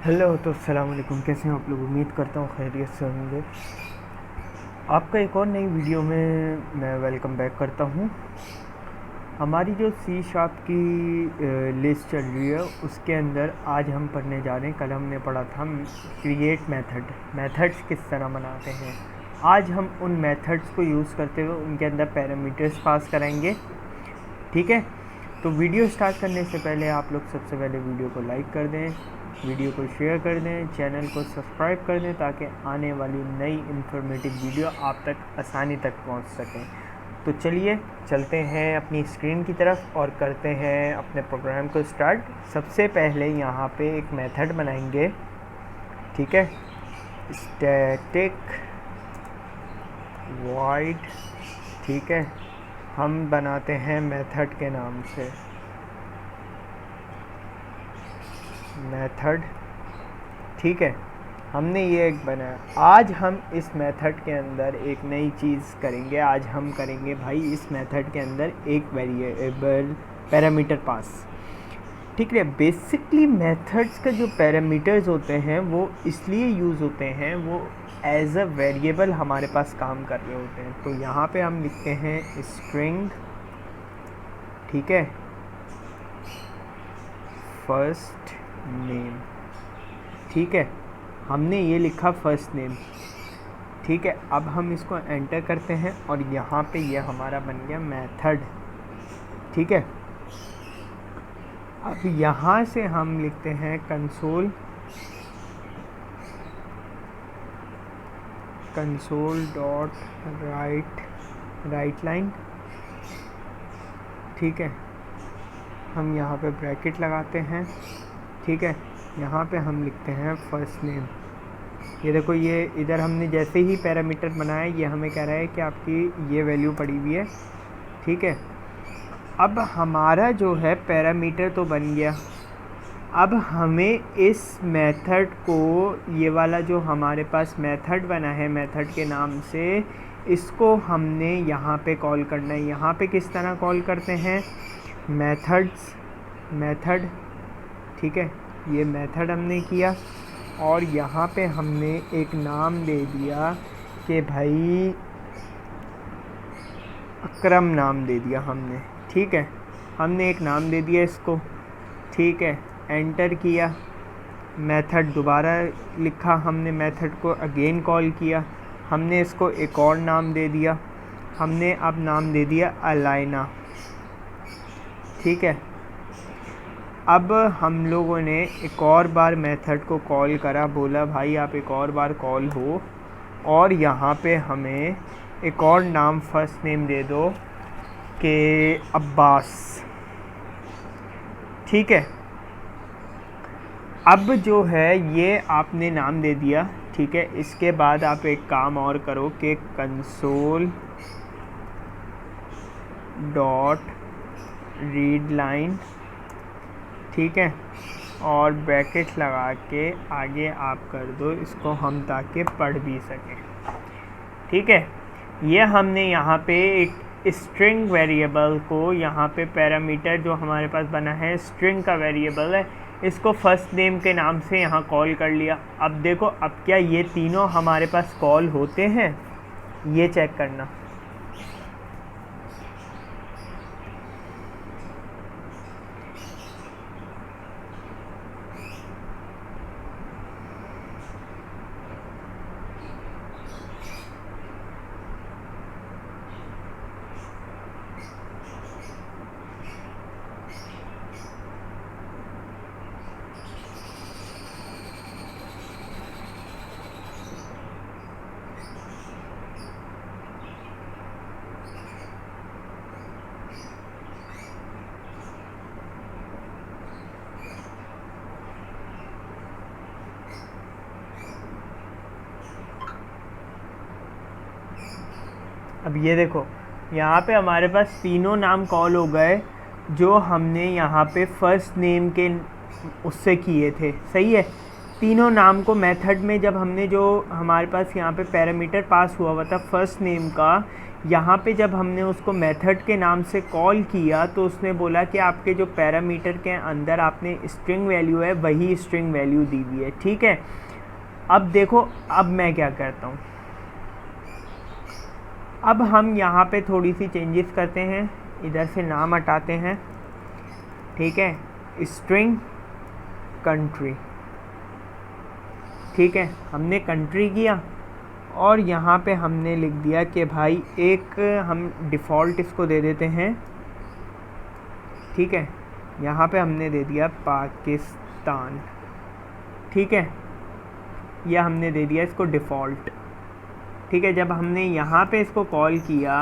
Hello तो अस्सलाम वालेकुम। कैसे हैं आप लोग? उम्मीद करता हूँ खैरियत से होंगे। आपका एक और नई वीडियो में मैं वेलकम बैक करता हूँ। हमारी जो सी शार्प की लिस्ट चल रही है उसके अंदर आज हम पढ़ने जा रहे हैं। कल हमने पढ़ा था क्रिएट मेथड्स किस तरह बनाते हैं। आज हम उन मेथड्स को यूज़ करते हुए उनके अंदर पैरामीटर्स पास कराएंगे। ठीक है, तो वीडियो स्टार्ट करने से पहले आप लोग सबसे पहले वीडियो को लाइक कर दें, वीडियो को शेयर कर दें, चैनल को सब्सक्राइब कर दें ताकि आने वाली नई इन्फॉर्मेटिव वीडियो आप तक आसानी तक पहुंच सकें। तो चलिए चलते हैं अपनी स्क्रीन की तरफ और करते हैं अपने प्रोग्राम को स्टार्ट। सबसे पहले यहाँ पे एक मेथड बनाएंगे। ठीक है, स्टैटिक वॉइड। ठीक है, हम बनाते हैं मेथड के नाम से मेथड। ठीक है, हमने ये एक बनाया। आज हम इस मेथड के अंदर एक नई चीज़ करेंगे। आज हम करेंगे भाई इस मेथड के अंदर एक वेरिएबल पैरामीटर पास। ठीक है, बेसिकली मेथड्स का जो पैरामीटर्स होते हैं वो इसलिए यूज़ होते हैं, वो एज अ वेरिएबल हमारे पास काम कर रहे होते हैं। तो यहाँ पे हम लिखते हैं स्ट्रिंग। ठीक है, फर्स्ट नेम। ठीक है, हमने ये लिखा फर्स्ट नेम। ठीक है, अब हम इसको एंटर करते हैं और यहाँ पे ये हमारा बन गया मेथड। ठीक है, अब यहाँ से हम लिखते हैं कंसोल डॉट राइट लाइन। ठीक है, हम यहाँ पे ब्रैकेट लगाते हैं। ठीक है, यहाँ पे हम लिखते हैं फर्स्ट नेम। ये देखो, ये इधर हमने जैसे ही पैरामीटर बनाया ये हमें कह रहा है कि आपकी ये वैल्यू पड़ी हुई है। ठीक है, अब हमारा जो है पैरामीटर तो बन गया। अब हमें इस मेथड को, ये वाला जो हमारे पास मेथड बना है मेथड के नाम से, इसको हमने यहाँ पे कॉल करना है। यहाँ पे किस तरह कॉल करते हैं? मेथड। ठीक है, ये मेथड हमने किया और यहाँ पे हमने एक नाम दे दिया कि भाई अकरम नाम दे दिया हमने। ठीक है, हमने एक नाम दे दिया इसको। ठीक है, एंटर किया, मेथड दोबारा लिखा हमने, मेथड को अगेन कॉल किया, हमने इसको एक और नाम दे दिया। हमने अब नाम दे दिया अलाइना। ठीक है, अब हम लोगों ने एक और बार मेथड को कॉल करा, बोला भाई आप एक और बार कॉल हो और यहाँ पे हमें एक और नाम फर्स्ट नेम दे दो कि अब्बास। ठीक है, अब जो है ये आपने नाम दे दिया। ठीक है, इसके बाद आप एक काम और करो कि कंसोल डॉट रीड लाइन। ठीक है, और ब्रैकेट लगा के आगे आप कर दो इसको हम ताकि पढ़ भी सकें। ठीक है, ये हमने यहाँ पे एक स्ट्रिंग वेरिएबल को, यहाँ पे पैरामीटर जो हमारे पास बना है स्ट्रिंग का वेरिएबल है, इसको फर्स्ट नेम के नाम से यहाँ कॉल कर लिया। अब देखो, अब क्या ये तीनों हमारे पास कॉल होते हैं? ये चेक करना। अब ये देखो, यहाँ पे हमारे पास तीनों नाम कॉल हो गए जो हमने यहाँ पे फर्स्ट नेम के उससे किए थे। सही है, तीनों नाम को मेथड में जब हमने, जो हमारे पास यहाँ पे पैरामीटर पास हुआ था फर्स्ट नेम का, यहाँ पे जब हमने उसको मेथड के नाम से कॉल किया तो उसने बोला कि आपके जो पैरामीटर के अंदर आपने स्ट्रिंग वैल्यू है वही स्ट्रिंग वैल्यू दी हुई है, ठीक है। अब देखो, अब मैं क्या करता हूँ, अब हम यहाँ पे थोड़ी सी चेंजेस करते हैं, इधर से नाम हटाते हैं, ठीक है, स्ट्रिंग कंट्री, ठीक है, हमने कंट्री किया और यहाँ पे हमने लिख दिया कि भाई एक हम डिफ़ॉल्ट इसको दे देते हैं, ठीक है, यहाँ पे हमने दे दिया पाकिस्तान, ठीक है, यह हमने दे दिया इसको डिफ़ॉल्ट, ठीक है। जब हमने यहाँ पे इसको कॉल किया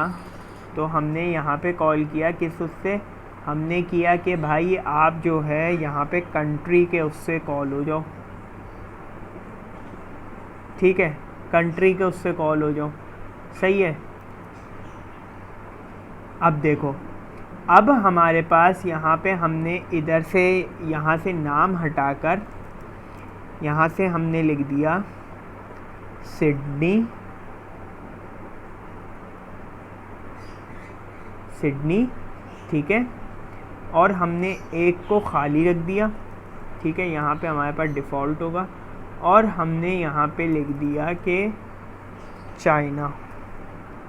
तो हमने यहाँ पे कॉल किया किस उससे, हमने किया कि भाई आप जो है यहाँ पे कंट्री के उससे कॉल हो जाओ, ठीक है, कंट्री के उससे कॉल हो जाओ, सही है। अब देखो, अब हमारे पास यहाँ पे हमने इधर से यहाँ से नाम हटाकर यहाँ से हमने लिख दिया सिडनी, सिडनी, ठीक है, और हमने एक को खाली रख दिया, ठीक है, यहाँ पे हमारे पास डिफ़ॉल्ट होगा, और हमने यहाँ पे लिख दिया कि चाइना,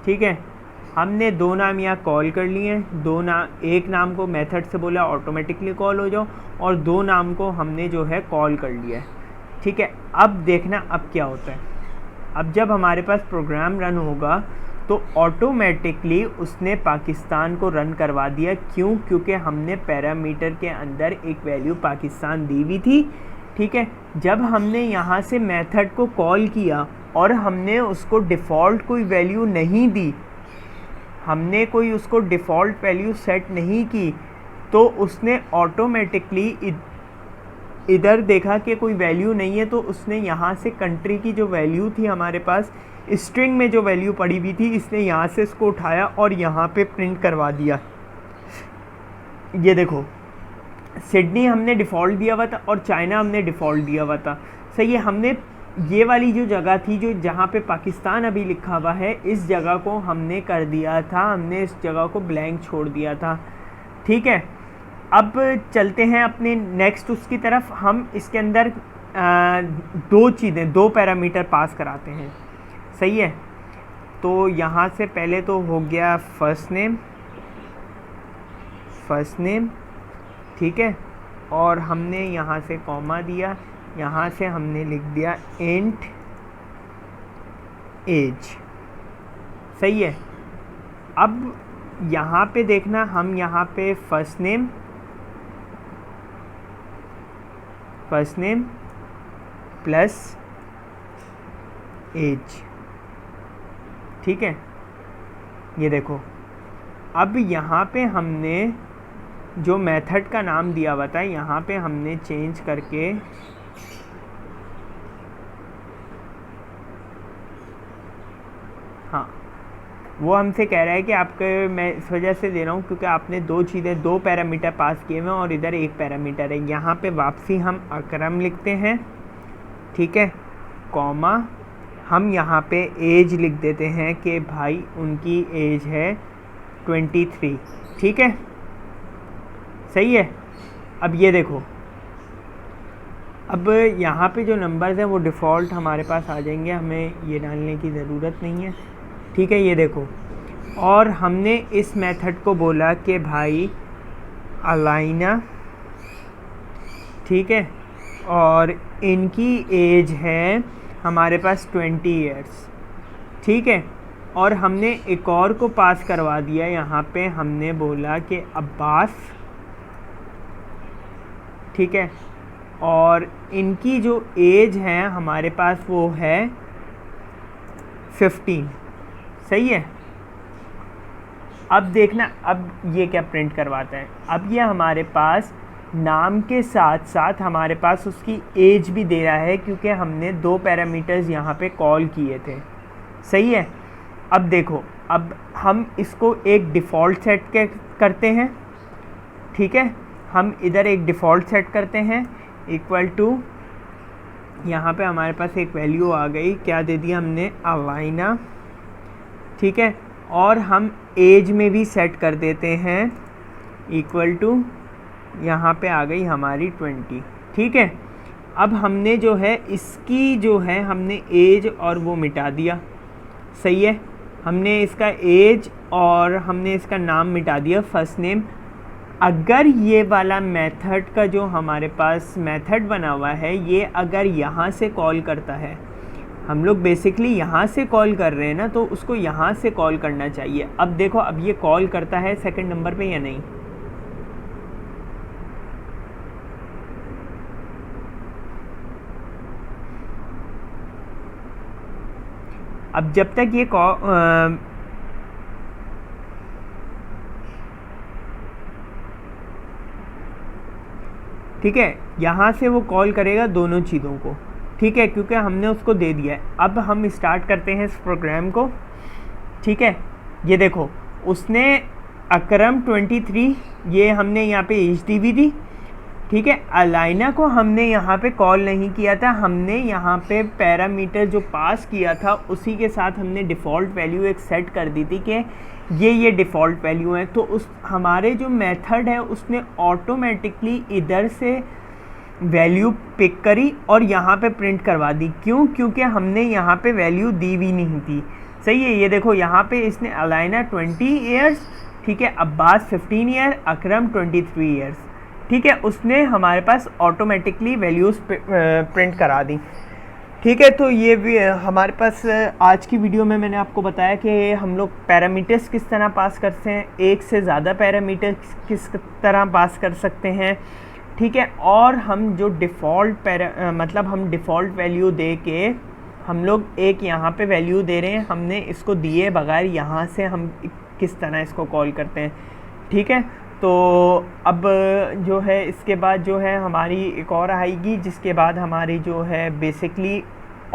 ठीक है। हमने दो नाम यहाँ कॉल कर लिए हैं, दो नाम, एक नाम को मेथड से बोला ऑटोमेटिकली कॉल हो जाओ, और दो नाम को हमने जो है कॉल कर लिया है, ठीक है। अब देखना अब क्या होता है, अब जब हमारे पास प्रोग्राम रन होगा तो ऑटोमेटिकली उसने पाकिस्तान को रन करवा दिया, क्यों, क्योंकि हमने पैरामीटर के अंदर एक वैल्यू पाकिस्तान दी हुई थी, ठीक है। जब हमने यहाँ से मेथड को कॉल किया और हमने उसको डिफ़ॉल्ट कोई वैल्यू नहीं दी, हमने कोई उसको डिफ़ॉल्ट वैल्यू सेट नहीं की, तो उसने ऑटोमेटिकली इधर देखा कि कोई वैल्यू नहीं है, तो उसने यहाँ से कंट्री की जो वैल्यू थी हमारे पास स्ट्रिंग में जो वैल्यू पड़ी हुई थी, इसने यहाँ से इसको उठाया और यहाँ पे प्रिंट करवा दिया। ये देखो, सिडनी हमने डिफ़ॉल्ट दिया हुआ था और चाइना हमने डिफ़ॉल्ट दिया हुआ था, सही है। हमने ये वाली जो जगह थी, जो जहाँ पे पाकिस्तान अभी लिखा हुआ है, इस जगह को हमने कर दिया था, हमने इस जगह को ब्लैंक छोड़ दिया था, ठीक है। अब चलते हैं अपने नेक्स्ट उसकी तरफ। हम इसके अंदर दो चीज़ें, दो पैरामीटर पास कराते हैं, सही है। तो यहाँ से पहले तो हो गया फर्स्ट नेम, ठीक है, और हमने यहाँ से कॉमा दिया, यहाँ से हमने लिख दिया इंट एज, सही है। अब यहाँ पे देखना, हम यहाँ पे फर्स्ट नेम प्लस एज, ठीक है, ये देखो। अब यहाँ पे हमने जो मेथड का नाम दिया हुआ था, यहाँ पे हमने चेंज करके हाँ, वो हमसे कह रहा है कि आपके, मैं इस वजह से दे रहा हूँ क्योंकि आपने दो चीज़ें, दो पैरामीटर पास किए हुए हैं और इधर एक पैरामीटर है। यहाँ पे वापसी हम अकरम लिखते हैं, ठीक है, कॉमा, हम यहाँ पे एज लिख देते हैं कि भाई उनकी एज है 23, ठीक है, सही है। अब ये देखो, अब यहाँ पे जो नंबर्स हैं वो डिफ़ॉल्ट हमारे पास आ जाएंगे, हमें ये डालने की ज़रूरत नहीं है, ठीक है, ये देखो। और हमने इस मेथड को बोला कि भाई अलाइना, ठीक है, और इनकी एज है हमारे पास 20 ईयर्स, ठीक है। और हमने एक और को पास करवा दिया, यहाँ पे हमने बोला कि अब्बास, ठीक है, और इनकी जो एज है हमारे पास वो है 15, सही है। अब देखना, अब ये क्या प्रिंट करवाता है, अब ये हमारे पास नाम के साथ साथ हमारे पास उसकी एज भी दे रहा है, क्योंकि हमने दो पैरामीटर्स यहाँ पे कॉल किए थे, सही है। अब देखो, अब हम इसको एक डिफ़ॉल्ट सेट करते हैं, ठीक है, हम इधर एक डिफ़ॉल्ट सेट करते हैं इक्वल टू, यहाँ पे हमारे पास एक वैल्यू आ गई, क्या दे दिया हमने, अलाइना, ठीक है, और हम एज में भी सेट कर देते हैं इक्वल टू, यहाँ पे आ गई हमारी 20। ठीक है, अब हमने जो है इसकी जो है हमने एज और वो मिटा दिया। सही है, हमने इसका एज और हमने इसका नाम मिटा दिया, फर्स्ट नेम। अगर ये वाला मेथड का जो हमारे पास मेथड बना हुआ है, ये अगर यहाँ से कॉल करता है, हम लोग बेसिकली यहाँ से कॉल कर रहे हैं ना, तो उसको यहाँ से कॉल करना चाहिए। अब देखो, अब ये कॉल करता है सेकंड नंबर पे या नहीं? अब जब तक ये ठीक है, यहाँ से वो कॉल करेगा दोनों चीज़ों को। ठीक है, क्योंकि हमने उसको दे दिया है। अब हम स्टार्ट करते हैं इस प्रोग्राम को। ठीक है, ये देखो, उसने अकरम 23, ये हमने यहाँ पे एच डी भी दी। ठीक है, अलाइना को हमने यहाँ पे कॉल नहीं किया था, हमने यहाँ पे पैरामीटर जो पास किया था उसी के साथ हमने डिफ़ॉल्ट वैल्यू एक सेट कर दी थी कि ये डिफ़ॉल्ट वैल्यू है। तो उस हमारे जो मेथड है उसने ऑटोमेटिकली इधर से वैल्यू पिक करी और यहाँ पे प्रिंट करवा दी। क्यों? क्योंकि हमने यहाँ पे वैल्यू दी भी नहीं थी। सही है, ये देखो यहाँ पे इसने अलाइना 20 ईयर्स, ठीक है, अब्बास 15 ईयर, अकरम 23 ईयर्स। ठीक है, उसने हमारे पास ऑटोमेटिकली वैल्यूज़ प्रिंट करा दी। ठीक है, तो ये भी हमारे पास आज की वीडियो में मैंने आपको बताया कि हम लोग पैरामीटर्स किस तरह पास करते हैं, एक से ज़्यादा पैरामीटर्स किस तरह पास कर सकते हैं। ठीक है, और हम जो डिफ़ॉल्ट मतलब हम डिफ़ॉल्ट वैल्यू दे के हम लोग एक यहाँ पे वैल्यू दे रहे हैं, हमने इसको दिए बगैर यहाँ से हम किस तरह इसको कॉल करते हैं। ठीक है, तो अब जो है इसके बाद जो है हमारी एक और आएगी, जिसके बाद हमारी जो है basically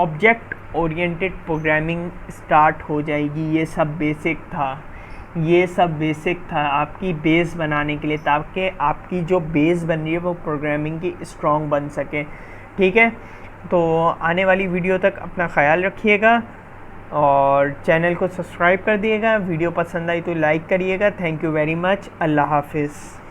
object oriented programming start हो जाएगी। ये सब बेसिक था आपकी बेस बनाने के लिए, ताकि आपकी जो बेस बन रही है वो प्रोग्रामिंग की स्ट्रॉन्ग बन सके। ठीक है, तो आने वाली वीडियो तक अपना ख्याल रखिएगा और चैनल को सब्सक्राइब कर दिएगा। वीडियो पसंद आई तो लाइक करिएगा। Thank you very much. अल्लाह हाफिज़।